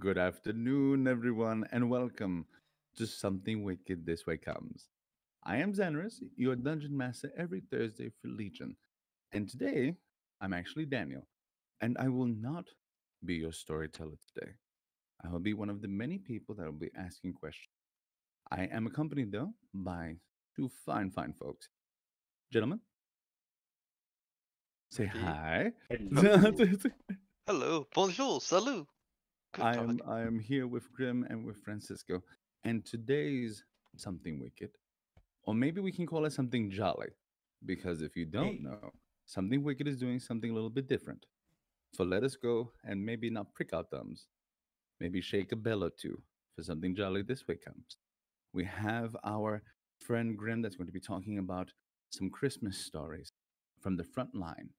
Good afternoon, everyone, and welcome to Something Wicked This Way Comes. I am Zanaris, your dungeon master every Thursday for Legion. And today, I'm actually Daniel, and I will not be your storyteller today. I will be one of the many people that will be asking questions. I am accompanied, though, by two fine folks. Gentlemen, say Ready? hi. Hello. Hello. Bonjour. Salut. Good I God. am I am here with Grim and with Francisco, and today's Something Wicked, or maybe we can call it something jolly, because if you don't Hey, know, something wicked is doing something a little bit different. So let us go and maybe not prick our thumbs, maybe shake a bell or two for something jolly this way comes. We have our friend Grim that's going to be talking about some Christmas stories from the front line,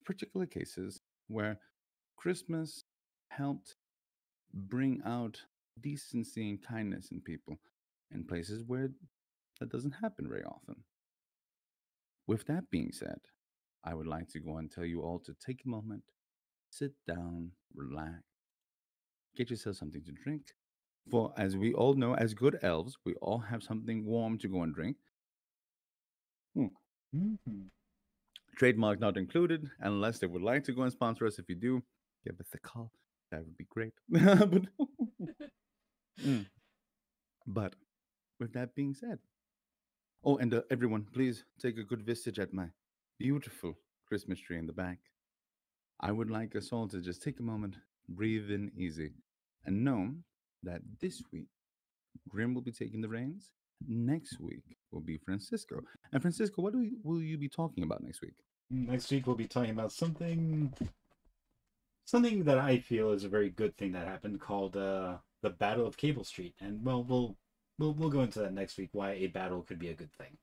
particular cases where Christmas helped bring out decency and kindness in people in places where that doesn't happen very often. With that being said, I would like to go and tell you all to take a moment, sit down, relax, get yourself something to drink. For as we all know, as good elves, we all have something warm to go and drink. Hmm. mhm. Trademark not included, unless they would like to go and sponsor us. If you do, give us a call. That would be great. but, mm. but with that being said, oh, and everyone, please take a good visage at my beautiful Christmas tree in the back. I would like us all to just take a moment, breathe in easy, and know that this week Grim will be taking the reins. Next week will be Francisco. And Francisco, what will you be talking about next week? Next week we'll be talking about something that I feel is a very good thing that happened called the Battle of Cable Street, and well, we'll go into that next week. Why a battle could be a good thing.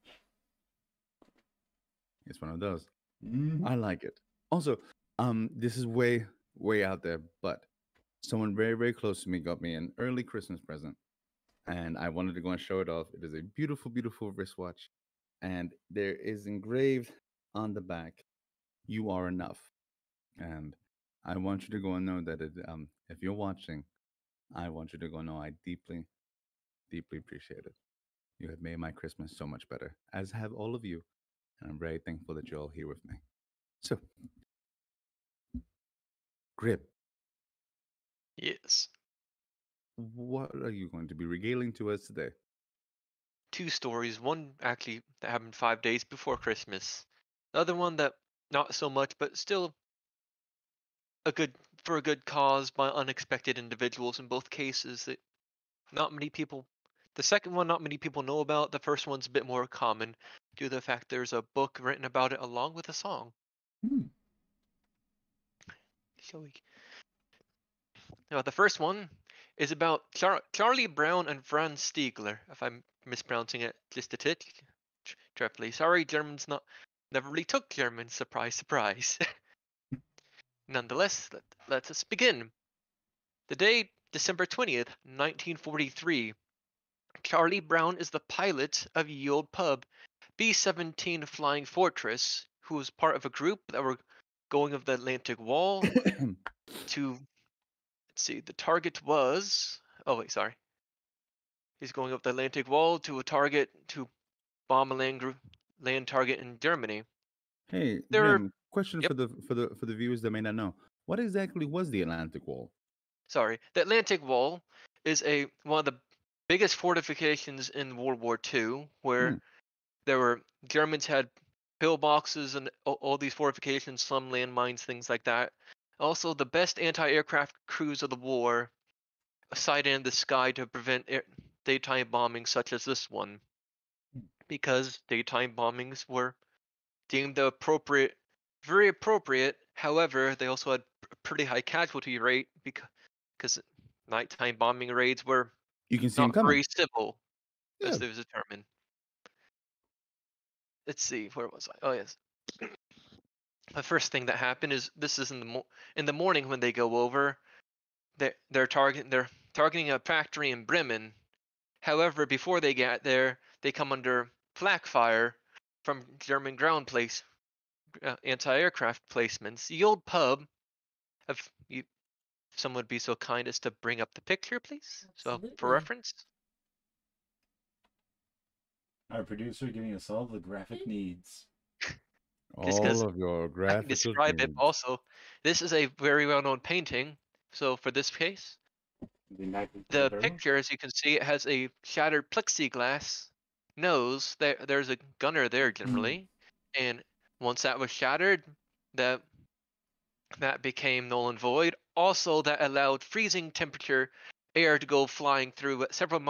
It's one of those. Mhm. I like it. Also, this is way out there, but someone very close to me got me an early Christmas present, and I wanted to go and show it off. It is a beautiful wristwatch, and there is engraved on the back, "You are enough." And I want you to go and know that if you're watching, I want you to go know I deeply appreciate it. You have made my Christmas so much better, as have all of you, and I'm very thankful that you're all here with me. So, Grip, Yes. what are you going to be regaling to us today? Two stories. One actually that happened 5 days before Christmas. The other one that not so much, but still a good for a good cause by unexpected individuals in both cases that not many people. The second one not many people know about. The first one's a bit more common due to the fact there's a book written about it along with a song. Hmm. Shall we? Now, the first one is about Charlie Brown and Franz Stigler, if I'm mispronouncing it just a tit. Triply. Sorry, Germans not never really took German. Surprise, surprise. Nonetheless, let us begin. The day, December 20th, 1943. Charlie Brown is the pilot of Ye Old Pub B-17 Flying Fortress, who was part of a group that were going of the Atlantic Wall to, let's see, the target was, oh wait, sorry. He's going up the Atlantic Wall to a target to bomb a land target in Germany. Hey, There are, Grim, question yep, for the viewers that may not know. What exactly was the Atlantic Wall? sorry. The Atlantic Wall is one of the biggest fortifications in World War II, where Hmm. there were Germans had pillboxes and all these fortifications, some landmines, things like that. Also, the best anti-aircraft crews of the war sighted in the sky to prevent daytime bombings such as this one, because daytime bombings were deemed appropriate, very appropriate. However, they also had a pretty high casualty rate because nighttime bombing raids were You can see him not coming. very civil, Yeah. as it was determined. Let's see, where was I? Oh yes. The first thing that happened is this is in the morning when they go over. They're targeting a factory in Bremen. However, before they get there, they come under flak fire from German ground anti-aircraft placements. The old pub, if you someone would be so kind as to bring up the picture, please? So for Absolutely. reference. Our producer giving us all the graphic needs. Just 'cause All of your I can graphical describe it needs. also. This is a very well-known painting. So for this case, the picture, as you can see, it has a shattered plexiglass nose. There's a gunner there generally, and once that was shattered, that became null and void. Also, that allowed freezing temperature air to go flying through at several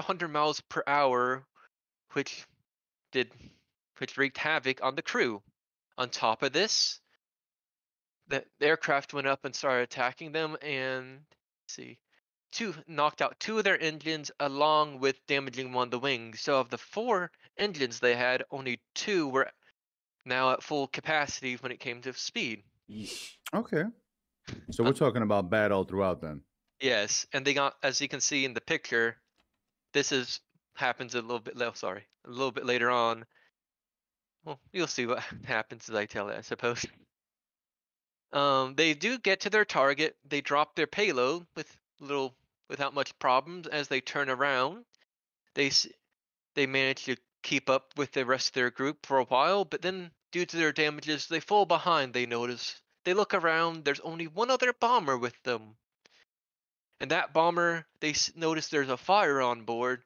hundred miles per hour, which wreaked havoc on the crew. On top of this, the aircraft went up and started attacking them, and let's see, knocked out 2 of their engines along with damaging 1 of the wings. So of the 4 engines they had, only 2 were now at full capacity when it came to speed. Yeesh. Okay. So we're talking about bad all throughout then. Yes, and they got, as you can see in the picture, happens a little bit later on. Well, you'll see what happens as I tell it, I suppose. They do get to their target. They drop their payload without much problems. As they turn around, they manage to keep up with the rest of their group for a while, but then due to their damages, they fall behind. They look around. There's only 1 other bomber with them, and that bomber, they notice there's a fire on board.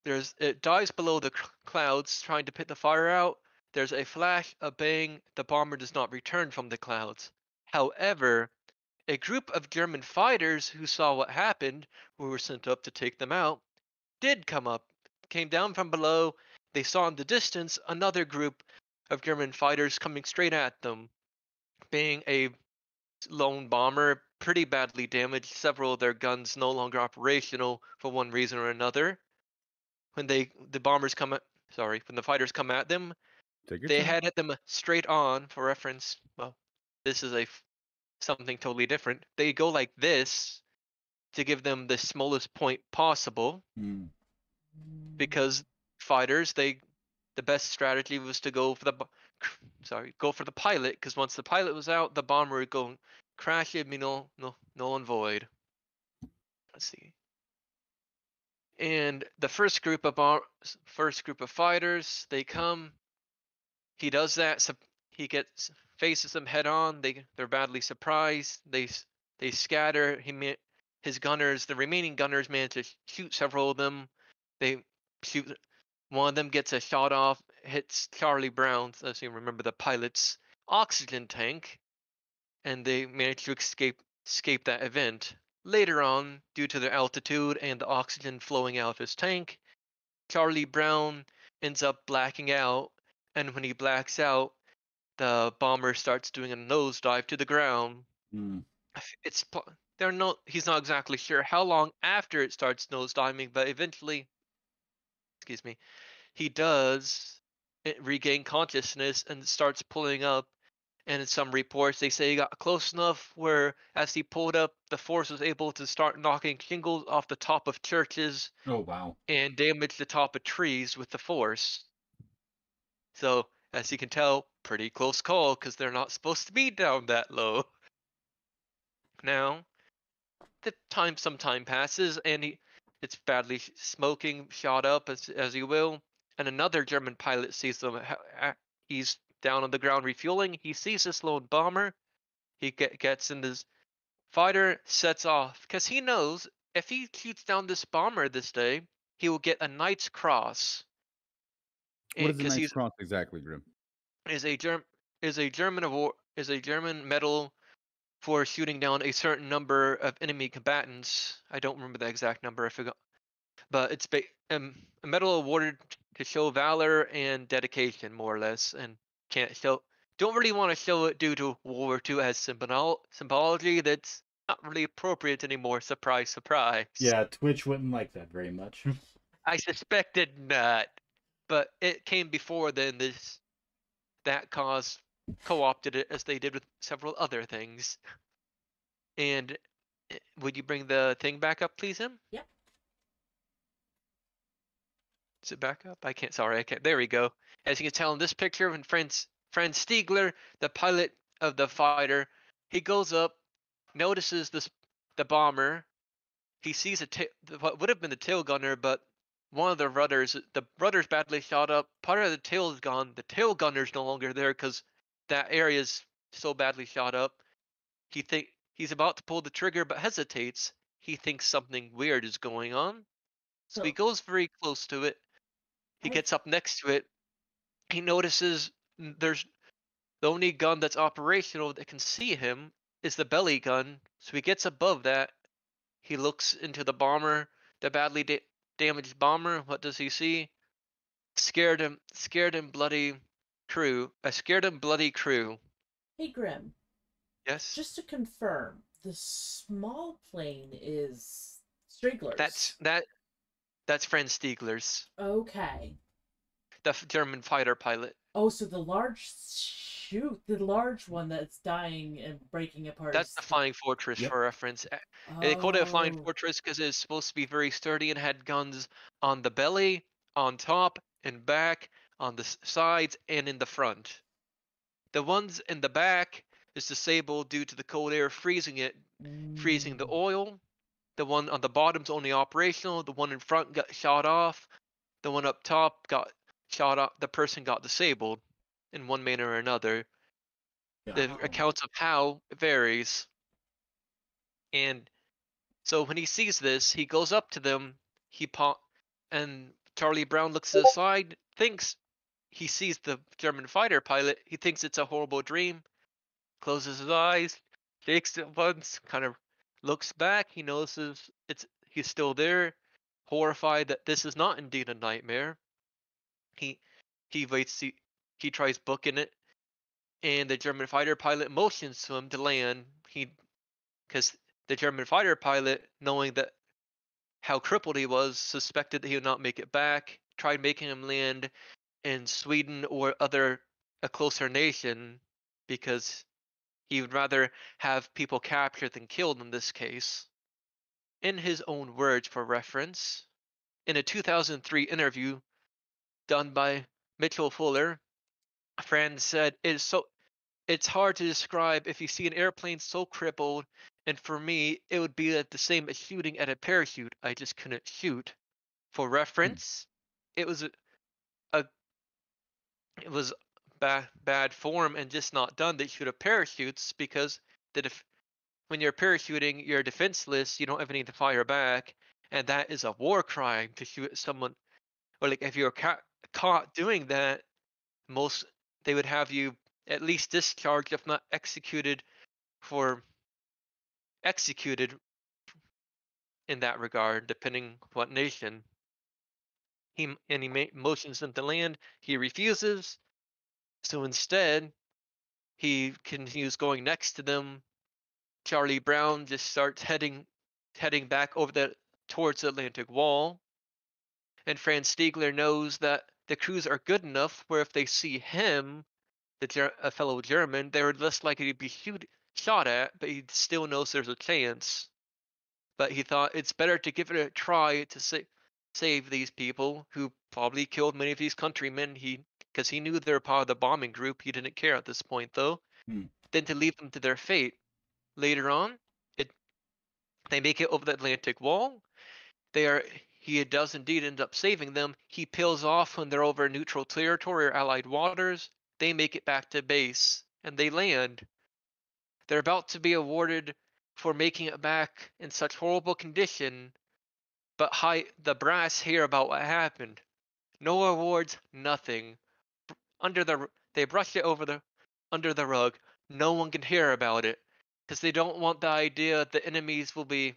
It dies below the clouds, trying to put the fire out. There's a flash, a bang. The bomber does not return from the clouds. However, a group of German fighters who saw what happened, who were sent up to take them out, came down from below. They saw in the distance another group of German fighters coming straight at them. Being a lone bomber, pretty badly damaged, several of their guns no longer operational for one reason or another. When the fighters come at them, Take your they time. head at them straight on. For reference, well, this is something totally different. They go like this to give them the smallest point possible, because fighters, the best strategy was to go for the pilot, because once the pilot was out, the bomber would go crash. It'd be null and void. Let's see. And the first group of fighters, they come. He does that. So he faces them head on. They're badly surprised. They scatter. His gunners, the remaining gunners, manage to shoot several of them. They shoot. One of them gets a shot off, hits Charlie Brown, as you remember, the pilot's oxygen tank, and they manage to escape that event. Later on, due to their altitude and the oxygen flowing out of his tank, Charlie Brown ends up blacking out, and when he blacks out, the bomber starts doing a nosedive to the ground. He's not exactly sure how long after it starts nosediving, but eventually, he does regain consciousness and starts pulling up. And in some reports, they say he got close enough where, as he pulled up, the force was able to start knocking shingles off the top of churches. Oh, wow. And damage the top of trees with the force. So, as you can tell, pretty close call, because they're not supposed to be down that low. Now, some time passes, and it's badly smoking, shot up, as you will. And another German pilot sees them. He's down on the ground refueling. He sees this lone bomber. He gets in this fighter, sets off, because he knows if he shoots down this bomber this day, he will get a Knight's Cross. What is the Knight's Cross exactly, Grim? Is a German medal for shooting down a certain number of enemy combatants. I don't remember the exact number. I forgot. But it's a medal awarded to show valor and dedication, more or less, and don't really want to show it due to World War II as symbology that's not really appropriate anymore. Surprise, surprise. Yeah, Twitch wouldn't like that very much. I suspected not, but it came before then. That cause co-opted it, as they did with several other things. And would you bring the thing back up, please, Em? Yep. Is it back up? I can't. There we go. As you can tell in this picture, when Franz Stigler, the pilot of the fighter, he goes up notices the bomber. He sees what would have been the tail gunner, but one of the rudder's badly shot up. Part of the tail is gone. The tail gunner's no longer there because that area is so badly shot up. He's about to pull the trigger but hesitates. He thinks something weird is going on. So he So goes very close to it. He I gets up next to it. He notices there's the only gun that's operational that can see him is the belly gun. So he gets above that. He looks into the bomber, the badly damaged bomber. What does he see? Scared and bloody crew. A scared and bloody crew. Hey Grim, Yes. just to confirm, the small plane is Strigler's. That's Franz Stigler's, Okay. the German fighter pilot. Oh, so the large one that's dying and breaking apart. That's the Flying Fortress Yep. for reference. Oh. They called it a Flying Fortress because it's supposed to be very sturdy and had guns on the belly, on top, and back, on the sides, and in the front. The ones in the back is disabled due to the cold air freezing the oil. The one on the bottom's only operational. The one in front got shot off. The one up top got shot off. The person got disabled in one manner or another. The Yeah. accounts of how varies. And so when he sees this, he goes up to them. And Charlie Brown looks to the side, thinks he sees the German fighter pilot. He thinks it's a horrible dream. Closes his eyes, shakes it once, kind of looks back. He notices he's still there, horrified that this is not indeed a nightmare. He waits. He tries booking it, and the German fighter pilot motions to him to land. Because the German fighter pilot, knowing that how crippled he was, suspected that he would not make it back. Tried making him land in Sweden or a closer nation, because he would rather have people captured than killed in this case. In his own words for reference, in a 2003 interview done by Mitchell Fuller, Franz said, it's hard to describe if you see an airplane so crippled, and for me, it would be the same as shooting at a parachute. I just couldn't shoot. For reference, it was a it was bad form and just not done. They shoot at parachutes because when you're parachuting, you're defenseless. You don't have anything to fire back, and that is a war crime to shoot at someone. Or like if you're caught doing that, they would have you at least discharged, if not executed in that regard, depending what nation. He motions them to land. He refuses. So instead, he continues going next to them. Charlie Brown just starts heading back towards the Atlantic Wall. And Franz Stigler knows that the crews are good enough where if they see him, a fellow German, they're less likely to be shot at, but he still knows there's a chance. But he thought it's better to give it a try to save these people who probably killed many of these countrymen. Because he knew they were part of the bombing group. He didn't care at this point, though. Than to leave them to their fate. Later on, they make it over the Atlantic Wall. He does indeed end up saving them. He peels off when they're over neutral territory or Allied waters. They make it back to base, and they land. They're about to be awarded for making it back in such horrible condition, but the brass hear about what happened. No awards, nothing. They brush it under the rug. No one can hear about it, because they don't want the idea that enemies will be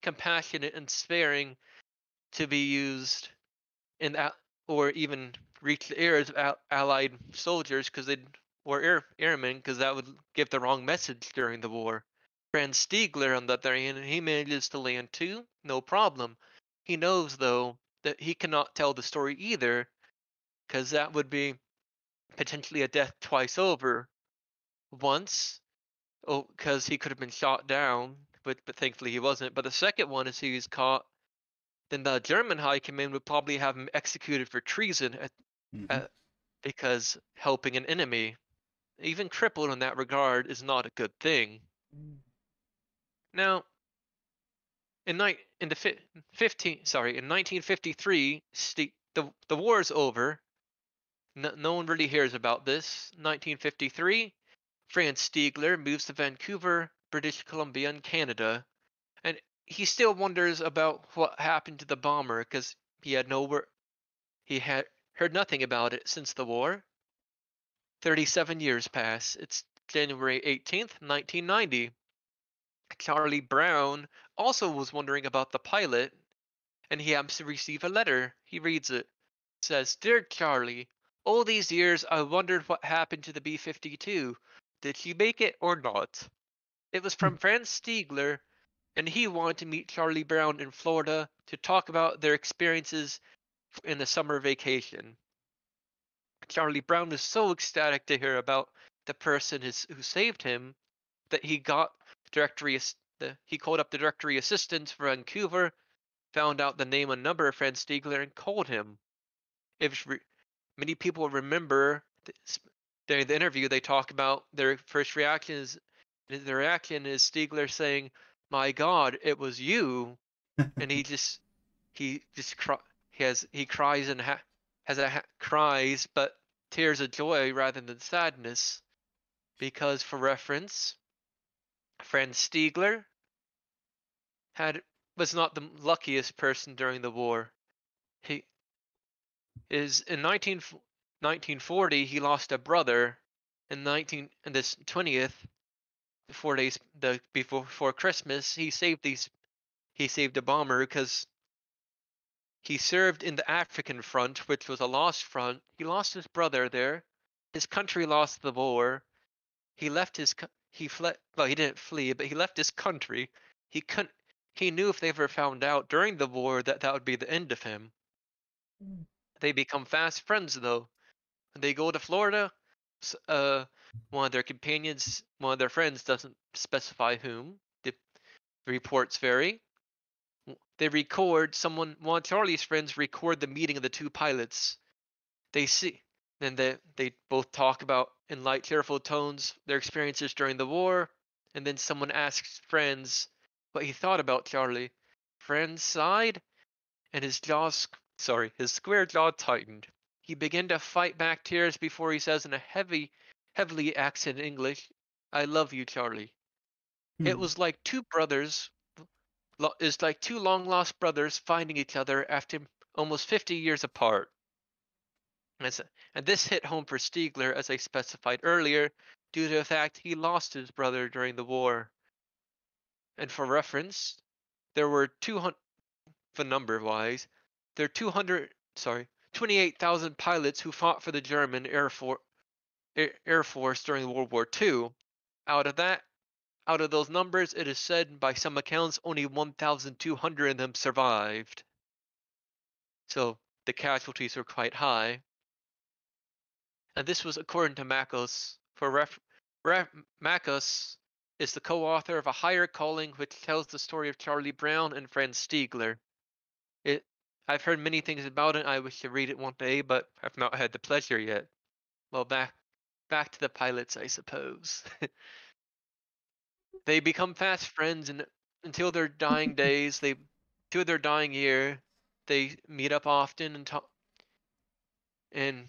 compassionate and sparing to be used or even reach the ears of Allied soldiers or airmen, because that would give the wrong message during the war. Franz Stigler, on the other hand, he manages to land too, no problem. He knows, though, that he cannot tell the story either, because that would be potentially a death twice over. Once, because he could have been shot down, but thankfully he wasn't. But the second one is he was caught, then the German high command would probably have him executed for treason because helping an enemy, even crippled in that regard, is not a good thing. Now, in 1953, the war is over. No one really hears about this. 1953, Franz Stigler moves to Vancouver, British Columbia, in Canada, and he still wonders about what happened to the bomber because he had heard nothing about it since the war. 37 years pass. It's January 18th, 1990. Charlie Brown also was wondering about the pilot, and he happens to receive a letter. He reads it. It says, "Dear Charlie, all these years I wondered what happened to the B-52. Did she make it or not?" It was from Franz Stigler, and he wanted to meet Charlie Brown in Florida to talk about their experiences in the summer vacation. Charlie Brown was so ecstatic to hear about the person who saved him that he called up the directory assistant for Vancouver, found out the name and number of Franz Stigler, and called him. Many people remember during the interview they talk about their first reactions. Their reaction is Stigler saying, "My God, it was you," and he cries and cries, but tears of joy rather than sadness, because for reference, Franz Stigler was not the luckiest person during the war. He is in 1940 he lost a brother. In this 20th, 4 days before Christmas, he saved a bomber because he served in the African front, which was a lost front. He lost his brother there. His country lost the war. He fled. Well, he didn't flee, but he left his country. He knew if they ever found out during the war that would be the end of him. Mm. They become fast friends though. They go to Florida. One of their companions, one of their friends, doesn't specify whom. The reports vary. One of Charlie's friends record the meeting of the two pilots. Then they both talk about, in light, cheerful tones, their experiences during the war, and then someone asks Franz what he thought about Charlie. Franz sighed, and his square jaw tightened. He began to fight back tears before he says in a heavily accented English, "I love you, Charlie." It was like two long lost brothers finding each other after almost 50 years apart. And this hit home for Stigler, as I specified earlier, due to the fact he lost his brother during the war. And for reference, there were 200, the number-wise, there are 28,000 pilots who fought for the German Air Force during World War II. Out of those numbers, it is said by some accounts only 1,200 of them survived. So the casualties were quite high. And this was according to Makos. Makos is the co-author of A Higher Calling, which tells the story of Charlie Brown and Franz Stigler. I've heard many things about it. I wish to read it one day, but I've not had the pleasure yet. Well, back to the pilots, I suppose. They become fast friends, and until their dying days, to their dying year, they meet up often and talk and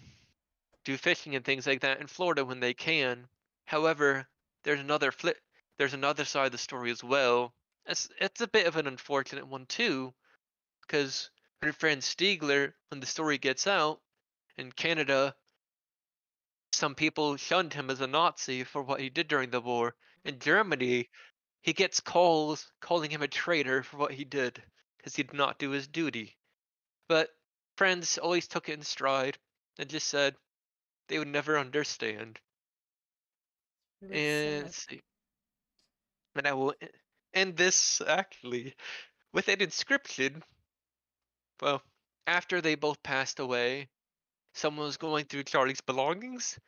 do fishing and things like that in Florida when they can. However, there's another side of the story as well. It's a bit of an unfortunate one too, because her friend Stigler, when the story gets out in Canada, some people shunned him as a Nazi for what he did during the war. In Germany, he gets calls calling him a traitor for what he did because he did not do his duty. But friends always took it in stride and just said they would never understand. And let's see. And I will end this actually with an inscription. Well, after they both passed away, someone was going through Charlie's belongings,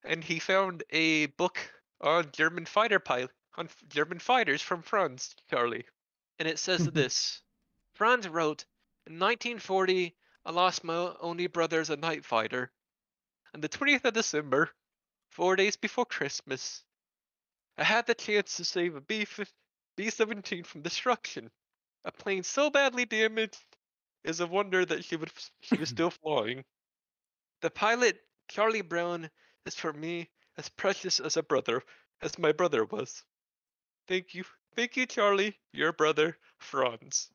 and he found a book on German fighters from Franz Charlie. And it says this: Franz wrote, "In 1940, I lost my only brother as a night fighter. On the 20th of December, 4 days before Christmas, I had the chance to save a B-17 from destruction. A plane so badly damaged is a wonder that she was still flying. The pilot, Charlie Brown, is for me as precious as my brother was. Thank you, Charlie, your brother, Franz.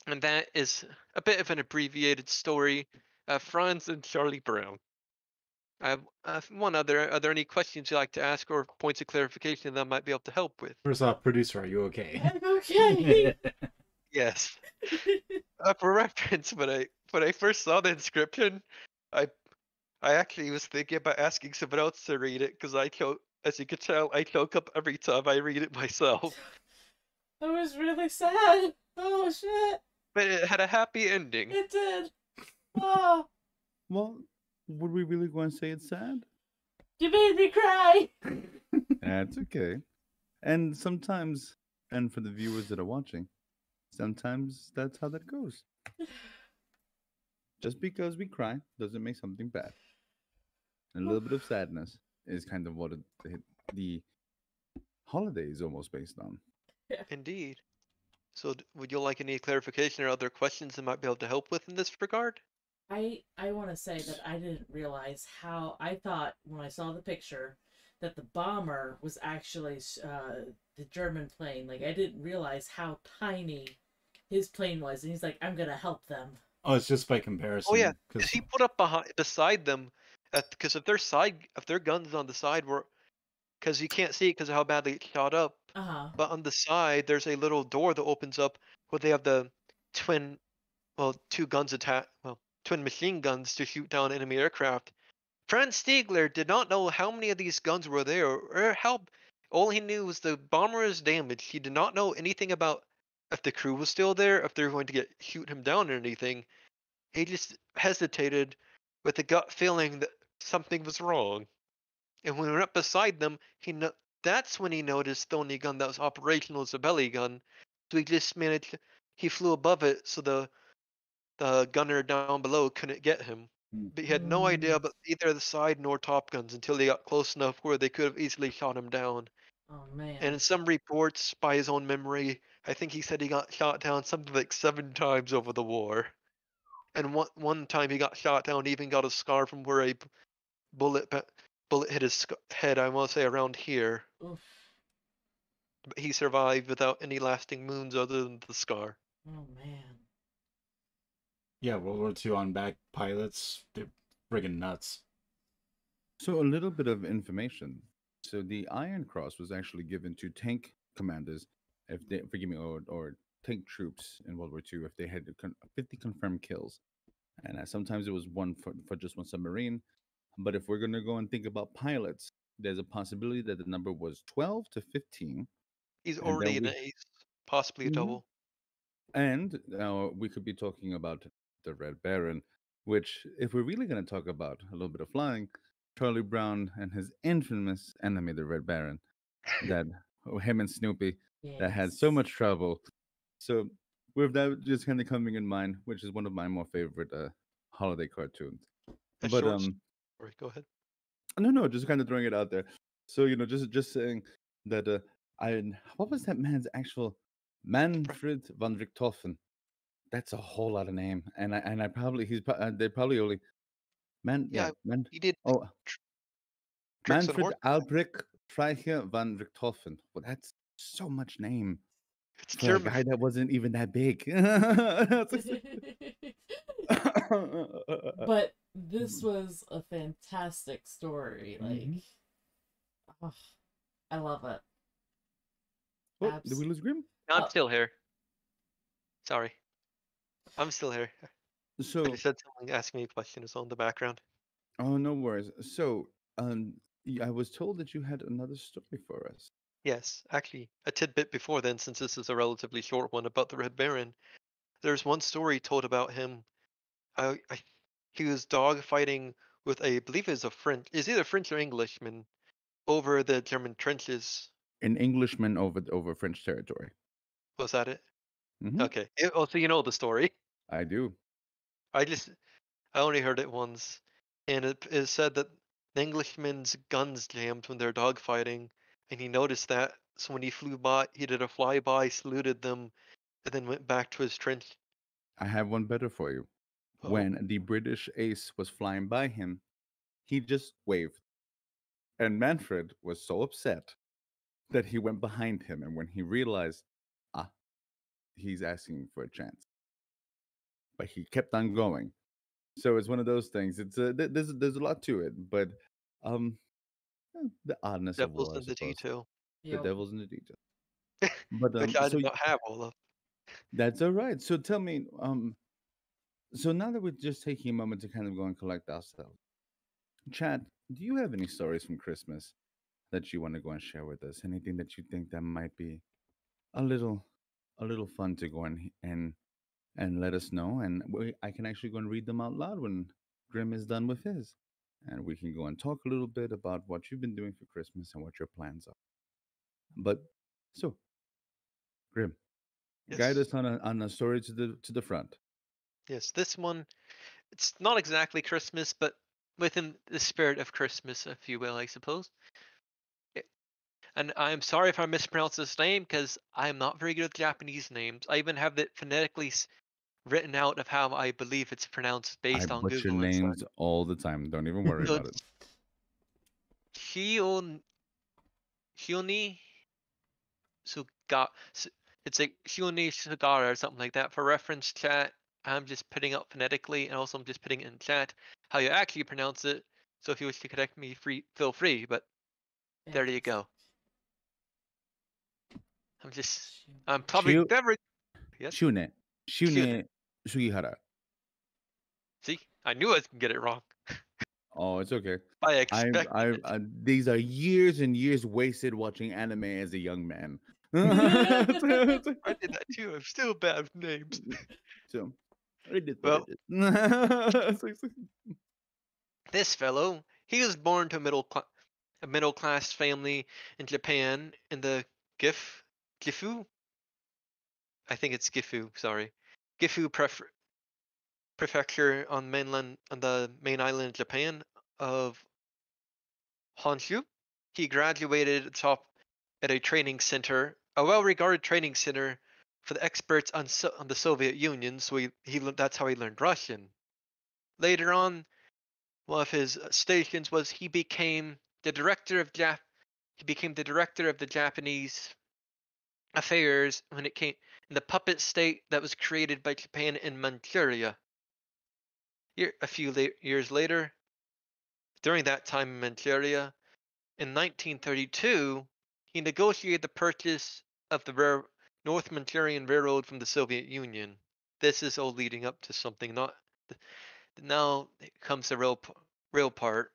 And that is a bit of an abbreviated story of Franz and Charlie Brown. I have one other. Are there any questions you'd like to ask or points of clarification that I might be able to help with? First off, producer, are you okay? I'm okay. Yes. For reference, when I first saw the inscription, I actually was thinking about asking someone else to read it because as you could tell, I choke up every time I read it myself. That was really sad. Oh shit. But it had a happy ending. It did. Oh. Well, would we really go and say it's sad? You made me cry. That's okay. And sometimes, and for the viewers that are watching, sometimes that's how that goes. Just because we cry doesn't make something bad. And a little bit of sadness is kind of what the holiday is almost based on. Indeed. So, would you like any clarification or other questions I might be able to help with in this regard? I want to say that I didn't realize how I thought when I saw the picture that the bomber was actually the German plane. Like I didn't realize how tiny his plane was, and he's like, "I'm gonna help them." Oh, it's just by comparison. Oh yeah, because he put up beside them, because if their guns on the side were, because you can't see it because of how badly it's shot up. But on the side, there's a little door that opens up where they have the twin machine guns to shoot down enemy aircraft. Franz Stigler did not know how many of these guns were there or how. All he knew was the bomber is damaged. He did not know anything about if the crew was still there, if they were going to shoot him down or anything. He just hesitated with a gut feeling that something was wrong. And when we went up beside them, that's when he noticed the only gun that was operational was a belly gun. So he just he flew above it so the gunner down below couldn't get him. But he had no idea about either the side nor top guns until they got close enough where they could have easily shot him down. Oh man. And in some reports, by his own memory, I think he said he got shot down something like 7 times over the war. And one time he got shot down, even got a scar from where a bullet hit his head, I want to say around here. Oof. But he survived without any lasting wounds other than the scar. Oh man. Yeah, World War II on back pilots, they're friggin' nuts. So a little bit of information. So the Iron Cross was actually given to tank commanders, if they or tank troops in World War II if they had 50 confirmed kills, and sometimes it was one for just one submarine. But if we're gonna go and think about pilots, there's a possibility that the number was 12 to 15. He's already an ace, possibly a double. And we could be talking about the Red Baron, which, if we're really going to talk about a little bit of flying, Charlie Brown and his infamous enemy, the Red Baron, that him and Snoopy, that had so much trouble. So, with that just kind of coming in mind, which is one of my more favorite holiday cartoons. But sorry, go ahead. No, just kind of throwing it out there. So just saying that what was that man's actual Manfred von Richthofen? That's a whole lot of name, and I probably they probably only he did. Oh, Manfred Albrecht Freiherr von Richthofen. Well, that's so much name. It's for German. A guy that wasn't even that big. But this was a fantastic story. Like, oh, I love it. Oh, did we lose Grim? No, I'm still here. Sorry. I'm still here. So I said something, ask me a question is on the background. Oh, no worries. So, I was told that you had another story for us. Yes, actually, a tidbit before then, since this is a relatively short one about the Red Baron. There's one story told about him. He was dogfighting with I believe it was is either French or Englishman, over the German trenches. An Englishman over French territory. Was that it? Mm-hmm. Okay. So you know the story. I do. I only heard it once, and it is said that the Englishman's guns jammed when they're dogfighting, and he noticed that So when he flew by, he did a flyby, saluted them, and then went back to his trench. I have one better for you. Oh, When the British ace was flying by him, he just waved. And Manfred was so upset that he went behind him. And when he realized, ah, he's asking for a chance, but he kept on going. So it's one of those things. It's there's a lot to it, but um, the oddness of devil's war, I in the suppose. detail, The Yep. devil's in the detail. But which I so did not have all of. that's all right. So tell me, so now that we're just taking a moment to kind of go and collect ourselves, Chad, do you have any stories from Christmas that you want to go and share with us? Anything that you think that might be a little, a little fun to go and let us know, and I can actually go and read them out loud when Grim is done with his, and we can go and talk a little bit about what you've been doing for Christmas and what your plans are. But so, Grim, guide Yes, us on a story to the front. yes. This one, it's not exactly Christmas, but within the spirit of Christmas, if you will, I suppose. I- And I'm sorry if I mispronounce this name because I'm not very good with Japanese names. I even have it phonetically written out of how I believe it's pronounced I based on butcher Google and such. names all the time. Don't even worry So about it. it's Hion Hyuni Suga. It's like Hyuni Sugara or something like that. For reference, chat, I'm just putting out phonetically, and also I'm just putting it in chat how you actually pronounce it. So if you wish to correct me, feel free. But there you Fantastic. go. I'm Shoot. probably Shu never. Yes. Shune Hyuna. Shune Sugihara. See, I knew I was gonna get it wrong. Oh, it's okay. I I've expected I've it. these are years and years wasted watching anime as a young man. I did that too. I'm still bad with names. So it is what it Well, is. this fellow, he was born to a middle class family in Japan in the Gifu. I think it's Gifu. Sorry, Gifu prefecture on the main island of Japan of Honshu. He graduated at a training center, a well-regarded training center for the experts on the Soviet Union. So that's how he learned Russian. Later on, one of his stations was he became the director of the Japanese affairs when it came in the puppet state that was created by Japan in Manchuria. A few years later, during that time in Manchuria, in 1932, he negotiated the purchase of the North Manchurian Railroad from the Soviet Union. This is all leading up to something. Not now comes the real part.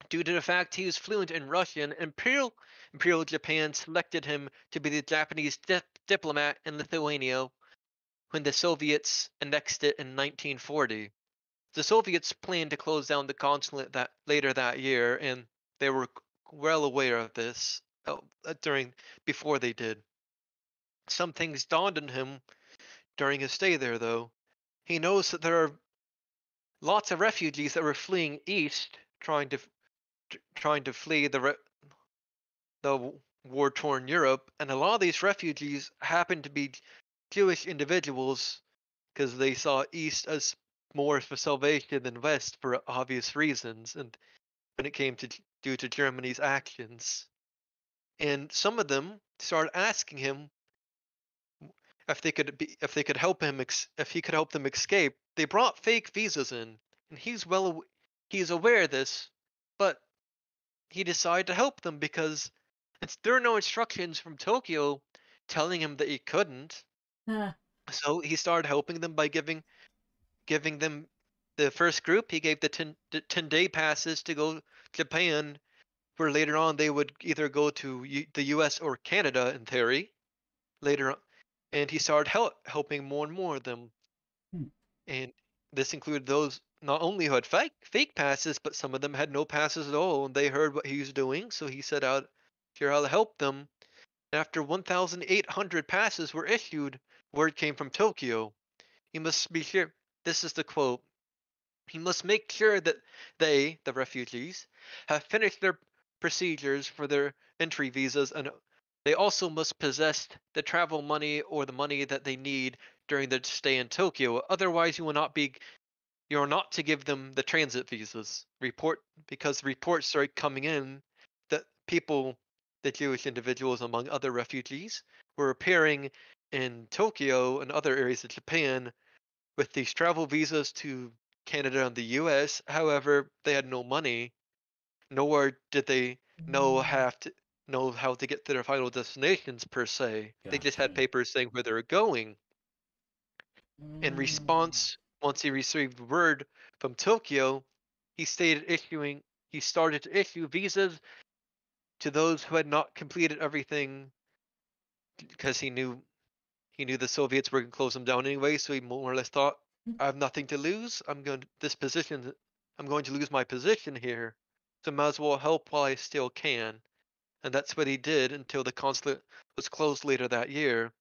Due to the fact he was fluent in Russian, Imperial Japan selected him to be the Japanese diplomat in Lithuania when the Soviets annexed it in 1940. The Soviets planned to close down the consulate later that year, and they were well aware of this before they did. Some things dawned on him during his stay there, though. He knows that there are lots of refugees that were fleeing east, trying to flee the war-torn Europe, and a lot of these refugees happened to be Jewish individuals because they saw East as more for salvation than West for obvious reasons, and when it came to due to Germany's actions. And some of them started asking him if they could help him if he could help them escape. They brought fake visas in, and he's aware of this, but he decided to help them because there are no instructions from Tokyo telling him that he couldn't. Huh. So he started helping them by giving them the first group. He gave the 10-day passes to go Japan, where later on they would either go to the U.S. or Canada in theory. Later on, and he started helping more and more of them, Hmm. and this included those not only who had fake passes, but some of them had no passes at all. And they heard what he was doing, so he set out here I'll help them. After 1,800 passes were issued, word came from Tokyo. He must be sure. This is the quote. He must make sure that the refugees, have finished their procedures for their entry visas and they also must possess the travel money or the money that they need during their stay in Tokyo. Otherwise, you are not to give them the transit visas. Because reports started coming in that people, the Jewish individuals among other refugees, were appearing in Tokyo and other areas of Japan with these travel visas to Canada and the US. However, they had no money, nor did they know Mm. have to know how to get to their final destinations per se. They just had Gotcha. papers saying where they were going. In Mm. response, once he received word from Tokyo, he he started to issue visas to those who had not completed everything because he knew the Soviets were going to close him down anyway, so he more or less thought, I have nothing to lose. I'm going to lose my position here. So might as well help while I still can. And that's what he did until the consulate was closed later that year.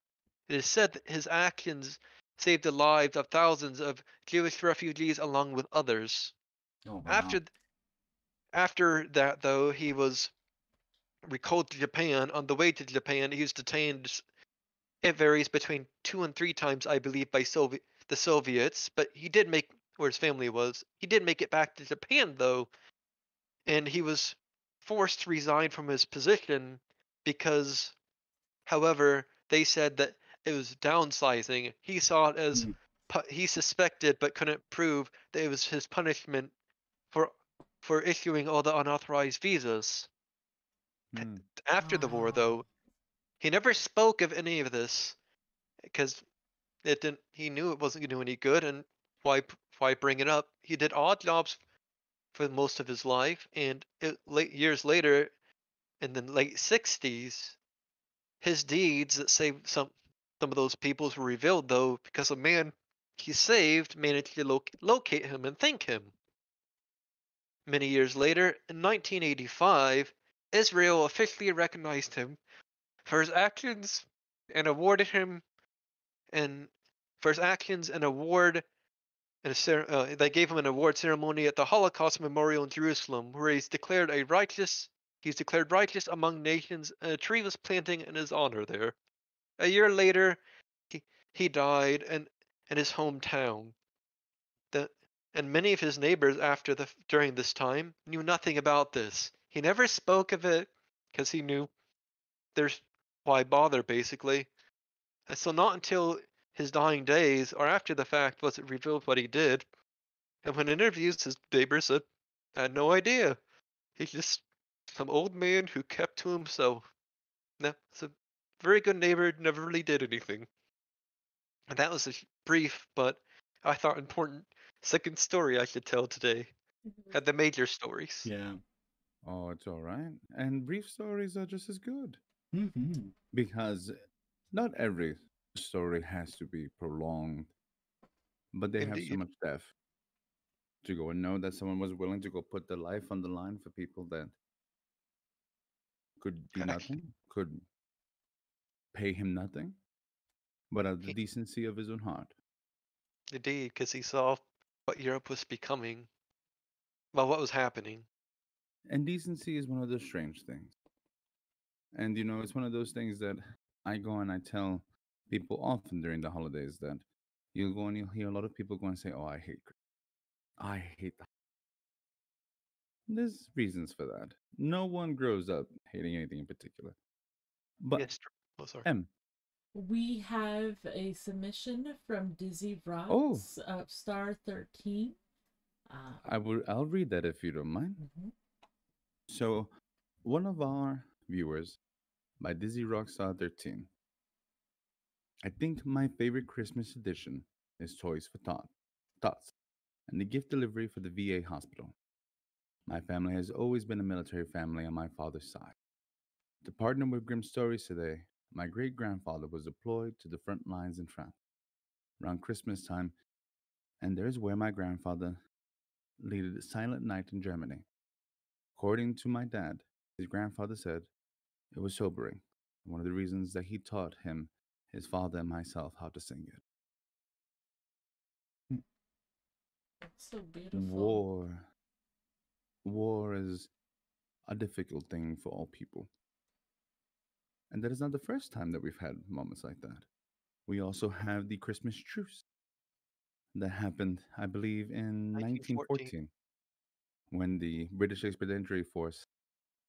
It is said that his actions saved the lives of thousands of Jewish refugees along with others. Oh wow. After after that though, he was recalled to Japan. On the way to Japan, he was detained. It varies between 2 and 3 times, I believe, by the Soviets, but he did make where his family was. He did make it back to Japan though, and he was forced to resign from his position because, however, they said that it was downsizing. He saw it as Hmm. he suspected but couldn't prove that it was his punishment for issuing all the unauthorized visas. Hmm. After the war, Wow. though, he never spoke of any of this because it didn't. He knew it wasn't going to do any good, and why bring it up? He did odd jobs for most of his life, and years later, in the late '60s, his deeds that saved some of those peoples were revealed, though, because a man he saved managed to locate him and thank him. Many years later, in 1985, Israel officially recognized him for his actions and awarded him and for his actions an award they gave him an award ceremony at the Holocaust Memorial in Jerusalem, where he's declared righteous among nations, and a tree was planting in his honor there. A year later, he, he died in his hometown. The, and many of his neighbors during this time knew nothing about this. He never spoke of it because he knew there's why bother basically. And so not until his dying days or after the fact was it revealed what he did. And when interviews, his neighbor said, I had no idea. He's just some old man who kept to himself. No, it's a very good neighbor, never really did anything. And that was a brief, but I thought important second story I should tell today. Had the major stories. Yeah. Oh, it's all right. And brief stories are just as good Hmm. because not every story has to be prolonged, but they have so Indeed. much depth to go and know that someone was willing to go put their life on the line for people that could do Actually, nothing, could pay him nothing, but out of the he, decency of his own heart. indeed, because he saw what Europe was becoming, well, what was happening. And decency is one of those strange things. And it's one of those things that I go and I tell people often during the holidays that you'll go and you'll hear a lot of people go and say, "Oh, I hate Christmas. I hate that." There's reasons for that. No one grows up hating anything in particular. But Yes, oh, sorry. M, We have a submission from Dizzy oh, Rocks of Star 13. I'll read that if you don't mind. Mhm. So, one of our viewers by Dizzy Rockstar 13. I think my favorite Christmas edition is Toys for Tots and the gift delivery for the VA hospital. My family has always been a military family on my father's side. To partner with Grim Stories today, my great grandfather was deployed to the front lines in France around Christmas time, and there's where my grandfather led a silent night in Germany. According to my dad, his grandfather said it was sobering. One of the reasons that he taught him, his father, and myself how to sing it. It's so beautiful. War. War is a difficult thing for all people. And that is not the first time that we've had moments like that. We also have the Christmas truce that happened, I believe, in 1914. 1914, when the British Expeditionary Force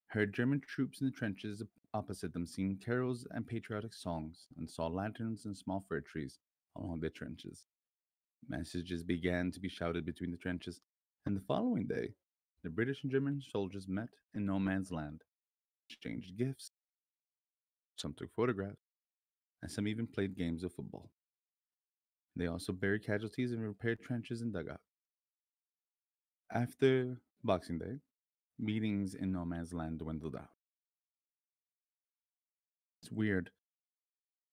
heard German troops in the trenches opposite them sing carols and patriotic songs and saw lanterns and small fir trees along the trenches. Messages began to be shouted between the trenches, and the following day, the British and German soldiers met in no man's land, exchanged gifts, some took photographs, and some even played games of football. They also buried casualties and repaired trenches and dugouts. After Boxing Day, meetings in no man's land dwindled out. It's weird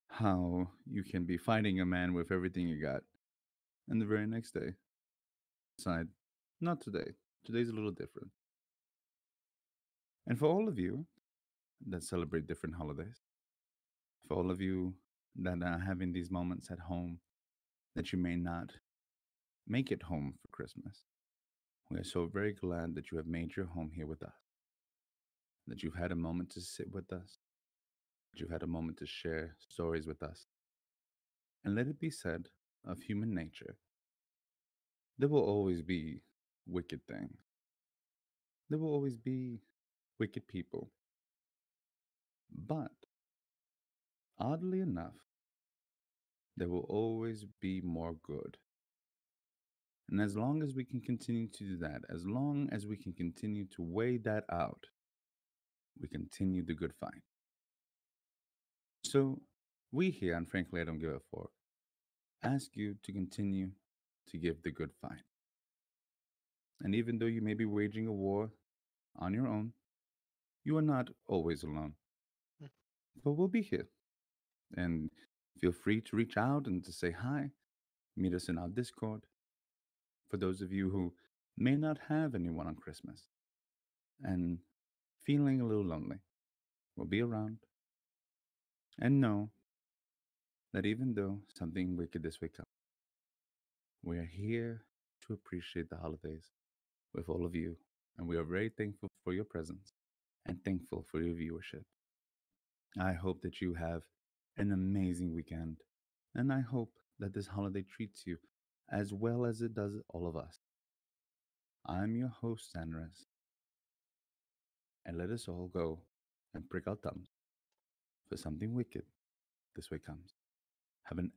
how you can be fighting a man with everything you got, and the very next day, decide, not today. Today's a little different. And for all of you that celebrate different holidays, for all of you that are having these moments at home that you may not make it home for Christmas, we are so very glad that you have made your home here with us, that you've had a moment to sit with us, that you've had a moment to share stories with us. And let it be said of human nature, there will always be wicked things. There will always be wicked people. But oddly enough, there will always be more good. And as long as we can continue to do that, as long as we can continue to weigh that out, we continue the good fight. So, we here on Frankly I Don't Give a Fork ask you to continue to give the good fight. And even though you may be waging a war on your own, you are not always alone. Mm. But we'll be here. And feel free to reach out and to say hi. Meet us in our Discord. For those of you who may not have anyone on Christmas and feeling a little lonely, we'll be around. And know that even though something wicked this week comes, we are here to appreciate the holidays with all of you. And we are very thankful for your presence and thankful for your viewership. I hope that you have an amazing weekend. And I hope that this holiday treats you as well as it does all of us. I'm your host, Zanaris. And let us all go and prick our thumbs for something wicked this way comes. Have an